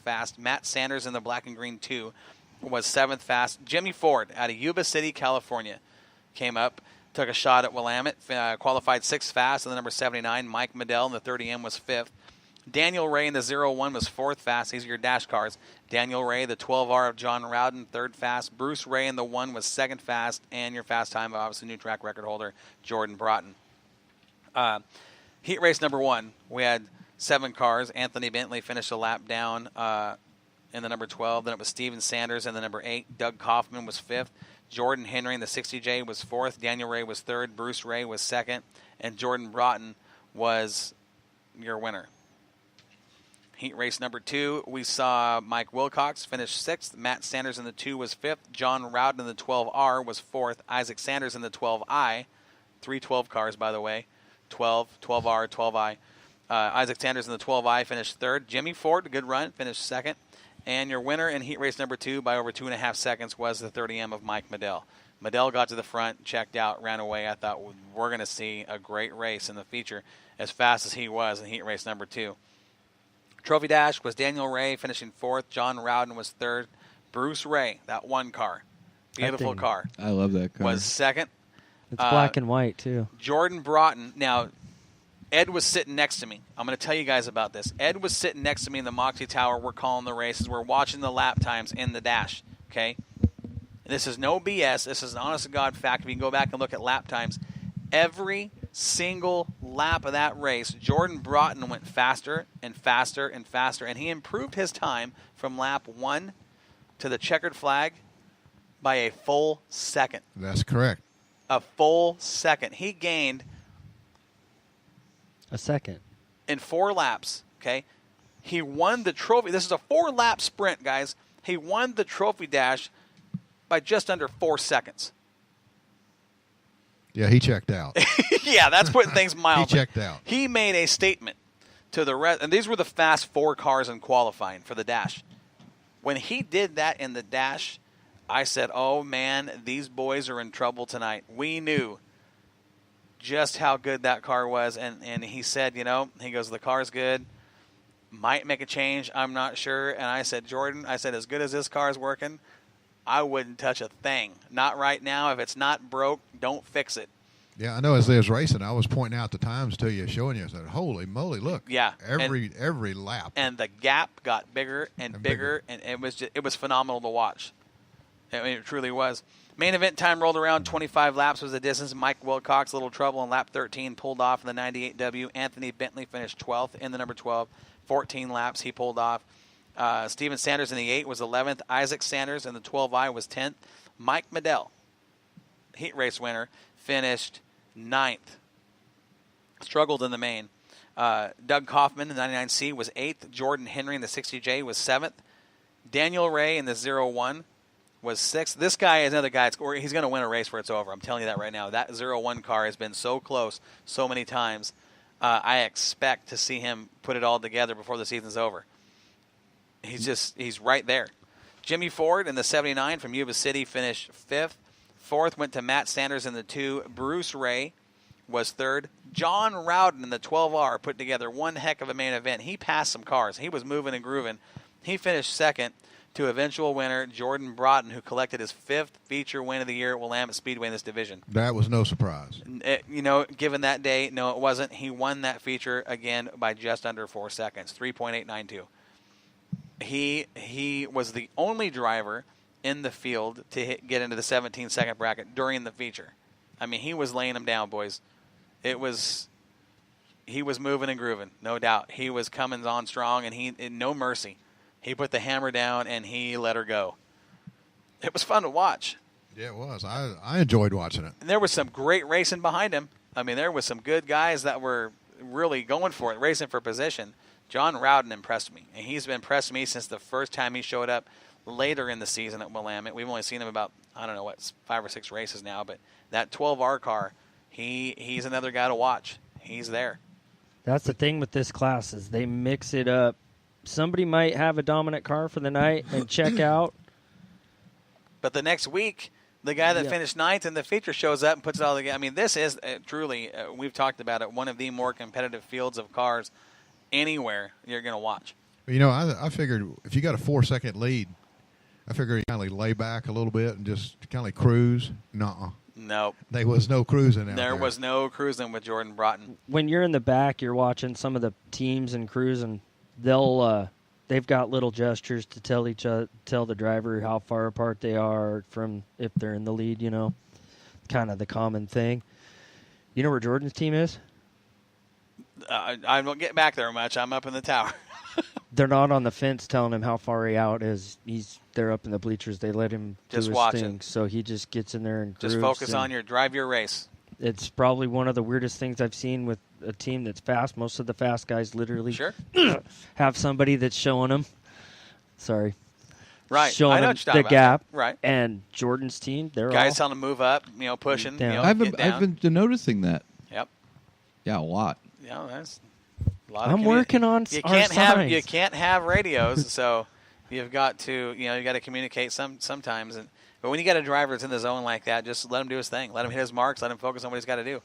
fast. Matt Sanders in the black and green 2 was 7th fast. Jimmy Ford out of Yuba City, California, came up, took a shot at Willamette, qualified 6th fast, and the number 79, Mike Medell in the 30M was 5th. Daniel Ray in the 01 was 4th fast. These are your dash cars. Daniel Ray, the 12R of John Rowden, 3rd fast. Bruce Ray in the 1 was 2nd fast. And your fast time, obviously, new track record holder, Jordan Broughton. Heat race number 1, we had 7 cars. Anthony Bentley finished a lap down in the number 12. Then it was Steven Sanders in the number 8. Doug Kaufman was 5th. Jordan Henry in the 60J was 4th. Daniel Ray was 3rd. Bruce Ray was 2nd. And Jordan Broughton was your winner. Heat race number 2, we saw Mike Wilcox finish 6th. Matt Sanders in the 2 was 5th. John Rowden in the 12R was 4th. Isaac Sanders in the 12I. 3 12 cars, by the way. 12, 12R, 12I. Isaac Sanders in the 12I finished 3rd. Jimmy Ford, a good run, finished 2nd. And your winner in heat race number 2 by over 2.5 seconds was the 30M of Mike Medell. Medell got to the front, checked out, ran away. I thought we're going to see a great race in the feature as fast as he was in heat race number 2. Trophy Dash was Daniel Ray finishing 4th. John Rowden was 3rd. Bruce Ray, that one car, beautiful car. I love that car. Was 2nd. It's black and white, too. Jordan Broughton. Now, Ed was sitting next to me. I'm going to tell you guys about this. Ed was sitting next to me in the Moxie Tower. We're calling the races. We're watching the lap times in the dash, okay? This is no BS. This is an honest-to-God fact. If you can go back and look at lap times, every single lap of that race, Jordan Broughton went faster and faster and faster, and he improved his time from lap 1 to the checkered flag by a full second. That's correct. A full second. He gained a second in 4 laps, okay? He won the trophy. This is a 4-lap sprint, guys. He won the trophy dash by just under 4 seconds. Yeah, he checked out. Yeah, that's putting things mildly. He checked out. He made a statement to the rest, and these were the fast 4 cars in qualifying for the dash. When he did that in the dash, I said, oh, man, these boys are in trouble tonight. We knew just how good that car was, and he said, he goes, the car's good. Might make a change, I'm not sure. And I said, Jordan, as good as this car's working, I wouldn't touch a thing. Not right now. If it's not broke, don't fix it. Yeah, I know as they was racing, I was pointing out the times to you, showing you. I said, holy moly, look. Yeah. Every lap. And the gap got bigger and bigger, and it was phenomenal to watch. I mean, it truly was. Main event time rolled around. 25 laps was the distance. Mike Wilcox, a little trouble in lap 13, pulled off in the 98W. Anthony Bentley finished 12th in the number 12. 14 laps he pulled off. Steven Sanders in the 8 was 11th. Isaac Sanders in the 12I was 10th. Mike Medell, heat race winner, finished 9th. Struggled in the main. Doug Kaufman in the 99C was 8th. Jordan Henry in the 60J was 7th. Daniel Ray in the 01 was 6th. This guy is another guy. He's going to win a race where it's over. I'm telling you that right now. That 01 car has been so close so many times. I expect to see him put it all together before the season's over. He's right there. Jimmy Ford in the 79 from Yuba City finished 5th. 4th went to Matt Sanders in the 2. Bruce Ray was 3rd. John Rowden in the 12R put together one heck of a main event. He passed some cars. He was moving and grooving. He finished 2nd to eventual winner Jordan Broughton, who collected his 5th feature win of the year at Willamette Speedway in this division. That was no surprise. Given that day, no, it wasn't. He won that feature again by just under 4 seconds, 3.892. He was the only driver in the field to get into the 17-second bracket during the feature. I mean, he was laying them down, boys. He was moving and grooving, no doubt. He was coming on strong, and no mercy. He put the hammer down, and he let her go. It was fun to watch. Yeah, it was. I enjoyed watching it. And there was some great racing behind him. I mean, there was some good guys that were really going for it, racing for position. John Rowden impressed me, and he's been impressed me since the first time he showed up later in the season at Willamette. We've only seen him about, 5 or 6 races now, but that 12R car, he's another guy to watch. He's there. That's the thing with this class is they mix it up. Somebody might have a dominant car for the night and check out. But the next week, the guy that finished 9th in the feature shows up and puts it all together. I mean, this is truly, we've talked about it, one of the more competitive fields of cars anywhere you're going to watch. I figured if you got a 4-second lead, I figured you kind of lay back a little bit and just kind of cruise. Nuh-uh. Nope. There was no cruising out there. There was no cruising with Jordan Broughton. When you're in the back, you're watching some of the teams and crews, and they've got little gestures to tell the driver how far apart they are from if they're in the lead. Kind of the common thing. You know where Jordan's team is? I don't get back there much. I'm up in the tower. They're not on the fence telling him how far he out is. They're up in the bleachers. They let him just do his watching. thing. So he just gets in there and grooves. Just focus on drive your race. It's probably one of the weirdest things I've seen with a team that's fast. Most of the fast guys literally have somebody that's showing them. Sorry. Right. Showing I know them what you're the talking gap. about. Right. And Jordan's team, they're guys all telling them to move up, pushing. Down. I've been noticing that. Yep. Yeah, a lot. Yeah, that's a lot. I'm working on you our can't signs. You can't have radios, so you've got to you got to communicate sometimes. But when you got a driver that's in the zone like that, just let him do his thing. Let him hit his marks. Let him focus on what he's got to do.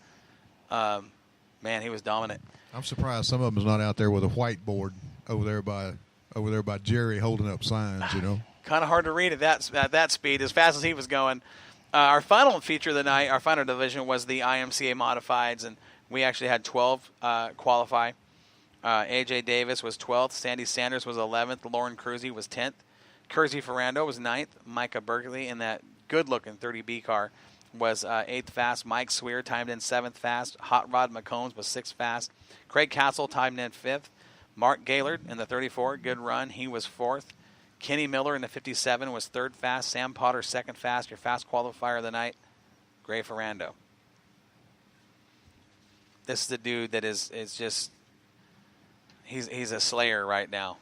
Man, he was dominant. I'm surprised some of them's not out there with a whiteboard over there by Jerry holding up signs. Kind of hard to read at that speed, as fast as he was going. Our final feature of the night, our final division, was the IMCA Modifieds, and we actually had 12 qualify. A.J. Davis was 12th. Sandy Sanders was 11th. Lauren Cruzy was 10th. Kersey Ferrando was 9th. Micah Berkeley in that good-looking 30B car was 8th fast. Mike Swear timed in 7th fast. Hot Rod McCombs was 6th fast. Craig Castle timed in 5th. Mark Gaylord in the 34, good run. He was 4th. Kenny Miller in the 57 was 3rd fast. Sam Potter 2nd fast. Your fast qualifier of the night, Gray Ferrando. This is the dude that is just he's a slayer right now.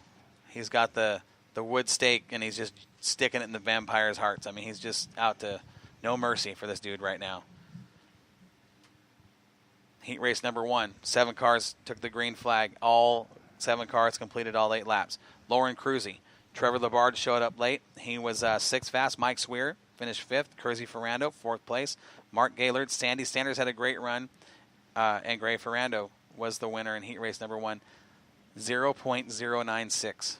He's got the wood stake and he's just sticking it in the vampires' hearts. I mean, he's just out to no mercy for this dude right now. Heat race number 1. 7 cars took the green flag. All 7 cars completed all 8 laps. Lauren Cruzy. Trevor Labarge showed up late. He was 6th fast. Mike Swear finished 5th. Kersey Ferrando, 4th place. Mark Gaylord. Sandy Sanders had a great run. And Gray Ferrando was the winner in heat race number 1. 0.096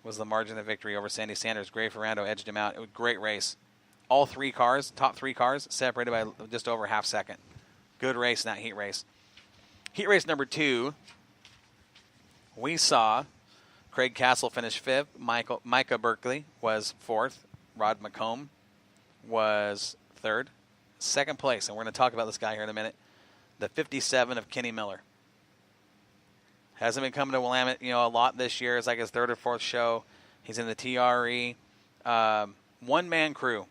was the margin of victory over Sandy Sanders. Gray Ferrando edged him out. It was a great race. All 3 cars, top 3 cars, separated by just over half second. Good race in that heat race. Heat race number 2, we saw Craig Castle finish 5th. Micah Berkeley was 4th. Rod McComb was 3rd. 2nd place, and we're going to talk about this guy here in a minute, the 57 of Kenny Miller. Hasn't been coming to Willamette, a lot this year. It's like his 3rd or 4th show. He's in the TRE. One-man crew.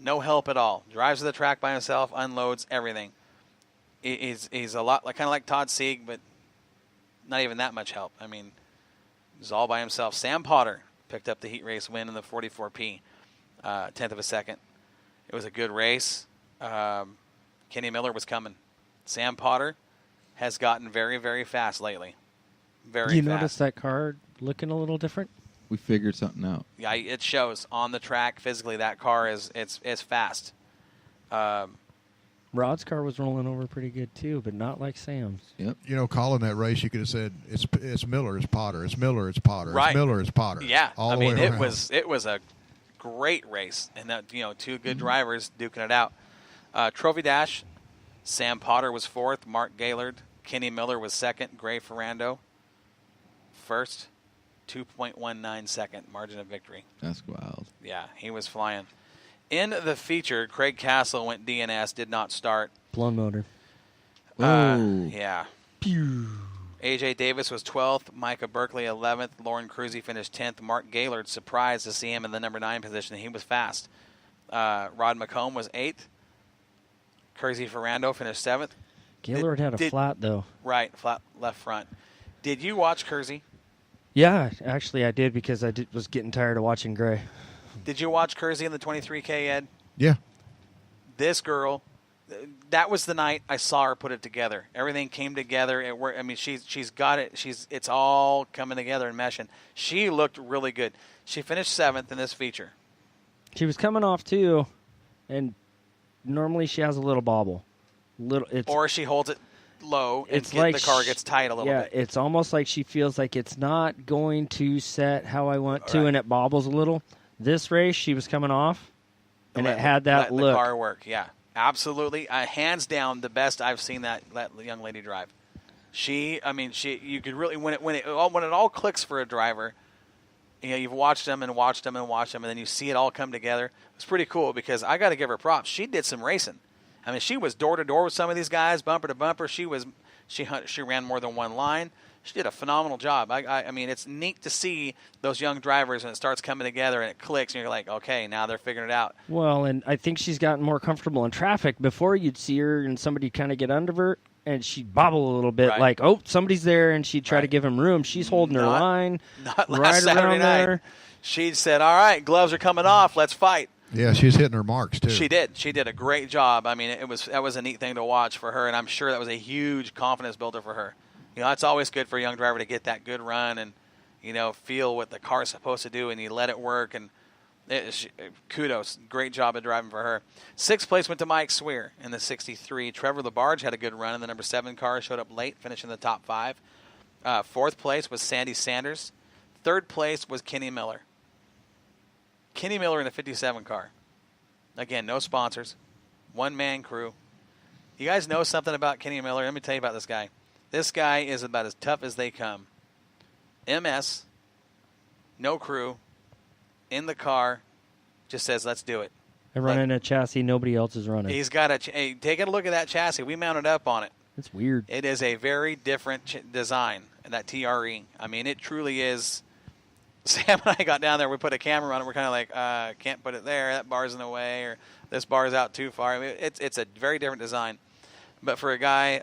No help at all. Drives to the track by himself, unloads everything. He's a lot kind of like Todd Sieg, but not even that much help. I mean, he's all by himself. Sam Potter picked up the heat race win in the 44P, 10th of a second. It was a good race. Kenny Miller was coming. Sam Potter has gotten very, very fast lately. Very fast. You notice that car looking a little different? We figured something out. Yeah, it shows on the track physically. That car is fast. Rod's car was rolling over pretty good too, but not like Sam's. Yep. Calling that race, you could have said it's Miller, it's Potter, it's Miller, it's Potter, right. It's Miller, it's Potter. Yeah, all I the mean way it around. was a great race, and that 2 good drivers duking it out. Trophy Dash, Sam Potter was 4th, Mark Gaylord, Kenny Miller was 2nd, Gray Ferrando 1st, 2.19 second margin of victory. That's wild. Yeah, he was flying. In the feature, Craig Castle went DNS, did not start. Blown motor. Whoa. Yeah. Pew. A.J. Davis was 12th. Micah Berkeley 11th. Lauren Cruzy finished 10th. Mark Gaylord, surprised to see him in the number 9 position. He was fast. Rod McComb was 8th. Kersey Ferrando finished 7th. Gaylord had a flat, though. Right, flat left front. Did you watch Kersey? Yeah, actually I did because I was getting tired of watching Gray. Did you watch Kersey in the 23K, Ed? Yeah. This girl, that was the night I saw her put it together. Everything came together. She's got it. It's all coming together and meshing. She looked really good. She finished 7th in this feature. She was coming off too, and normally she has a little bobble. Or she holds it low, and It's like the car gets tight a little bit. It's almost like she feels like it's not going to set how I want to, Right. and it bobbles a little. This race, she was coming off, and it had that letting look. the car work. Yeah, absolutely. Hands down, the best I've seen that young lady drive. You could really when it all clicks for a driver. You've watched them and watched them and watched them, and then you see it all come together. It's pretty cool because I got to give her props. She did some racing. I mean, she was door to door with some of these guys, bumper to bumper. She ran more than one line. She did a phenomenal job. I mean, it's neat to see those young drivers and it starts coming together and it clicks, and you're like, okay, now they're figuring it out. Well, and I think she's gotten more comfortable in traffic. Before, you'd see her and somebody kind of get under her, and she'd bobble a little bit, Right. like, oh, somebody's there, and she'd try to Right. give him room. She's holding her line Not last right Saturday around night. there. She said, all right, gloves are coming off. Let's fight. Yeah, she's hitting her marks too. She did. She did a great job. I mean, that was a neat thing to watch for her, and I'm sure that was a huge confidence builder for her. It's always good for a young driver to get that good run and, feel what the car's supposed to do, and you let it work. And kudos. Great job of driving for her. 6th place went to Mike Swear in the 63. Trevor LaBarge had a good run, and the number 7 car showed up late, finishing in the top 5. 4th place was Sandy Sanders. 3rd place was Kenny Miller. Kenny Miller in a 57 car. Again, no sponsors. One-man crew. You guys know something about Kenny Miller? Let me tell you about this guy. This guy is about as tough as they come. MS, no crew, in the car, just says, let's do it. They're running a chassis nobody else is running. He's got take a look at that chassis. We mounted up on it. It's weird. It is a very different design, that TRE. I mean, it truly is. Sam and I got down there. We put a camera on it. We're kind of like, can't put it there. That bar's in the way, or this bar's out too far. I mean, it's a very different design. But for a guy,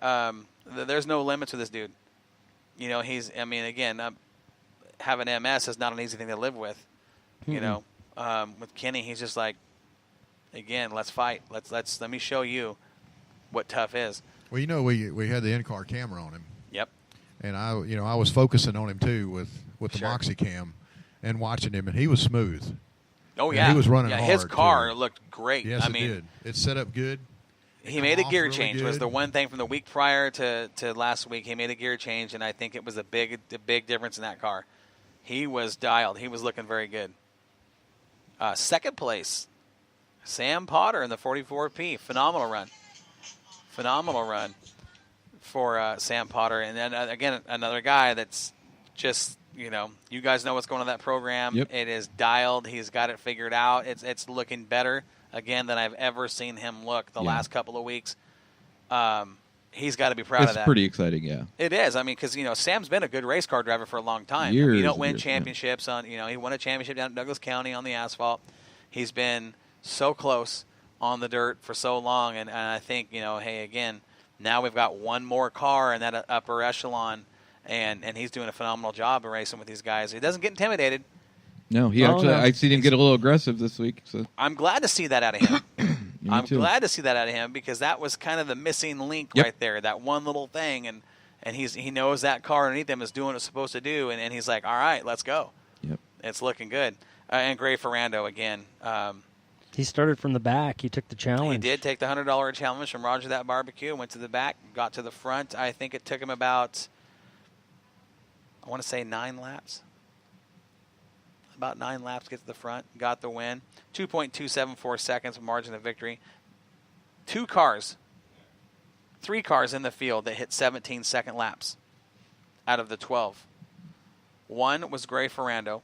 there's no limits with this dude. Having MS is not an easy thing to live with. With Kenny, he's just like, again, let's fight. Let me show you what tough is. Well, we had the in-car camera on him. Yep. And I was focusing on him too with the Sure. Moxie cam and watching him, and he was smooth. Oh And yeah, he was running Yeah, hard, his car too. looked great. Yes, I mean, it did. It set up good. he made a Come gear off change. really Was good. the one thing from the week prior to last week. He made a gear change, and I think it was a big difference in that car. He was dialed. He was looking very good. 2nd place, Sam Potter in the 44P. Phenomenal run for Sam Potter. And then, again, another guy that's just, you guys know what's going on in that program. Yep. It is dialed. He's got it figured out. It's looking better, again, than I've ever seen him look the last couple of weeks. He's got to be proud of that. It's pretty exciting, yeah. It is. I mean, because, Sam's been a good race car driver for a long time. Years you don't and win years, championships he won a championship down in Douglas County on the asphalt. He's been so close on the dirt for so long. And I think, hey, again, now we've got one more car in that upper echelon, and he's doing a phenomenal job of racing with these guys. He doesn't get intimidated. No, I've seen him get a little aggressive this week. So I'm glad to see that out of him. Me I'm too. glad to see that out of him because that was kind of the missing link Yep. right there, that one little thing. And he knows that car underneath him is doing what it's supposed to do, and he's like, all right, let's go. Yep. It's looking good. And Gray Ferrando, again. He started from the back. He took the challenge. He did take the $100 challenge from Roger That Barbecue, went to the back, got to the front. I think it took him about, I want to say 9 laps. About 9 laps to get to the front, got the win. 2.274 seconds margin of victory. 3 cars in the field that hit 17-second laps out of the 12. One was Gray Ferrando,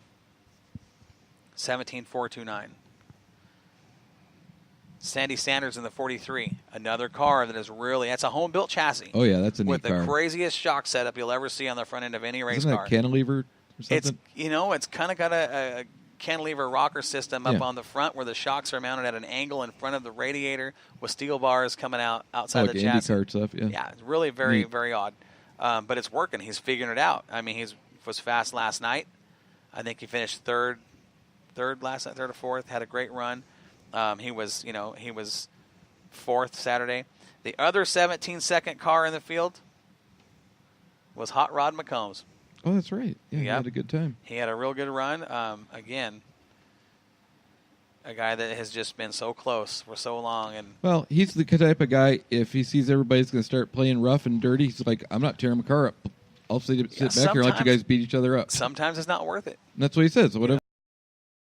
17.429. Sandy Sanders in the 43, another car that is really, that's a home-built chassis. Oh, yeah, that's a neat with car. the craziest shock setup you'll ever see on the front end of any race Isn't car. that cantilever or It's something? it's kind of got a cantilever rocker system up Yeah. on the front where the shocks are mounted at an angle in front of the radiator with steel bars coming out outside like the Indy chassis. kart stuff, yeah. Yeah, it's really very, Neat. very odd. But it's working. He's figuring it out. I mean, he was fast last night. I think he finished third last night, 3rd or 4th. Had a great run. He was 4th Saturday. The other 17-second car in the field was Hot Rod McCombs. Oh, that's right. Yeah, he Yep. had a good time. He had a real good run. Again, A guy that has just been so close for so long. And well, he's the type of guy, if he sees everybody's going to start playing rough and dirty, he's like, I'm not tearing my car up. I'll sit back here and let you guys beat each other up. Sometimes it's not worth it. And that's what he says. Whatever.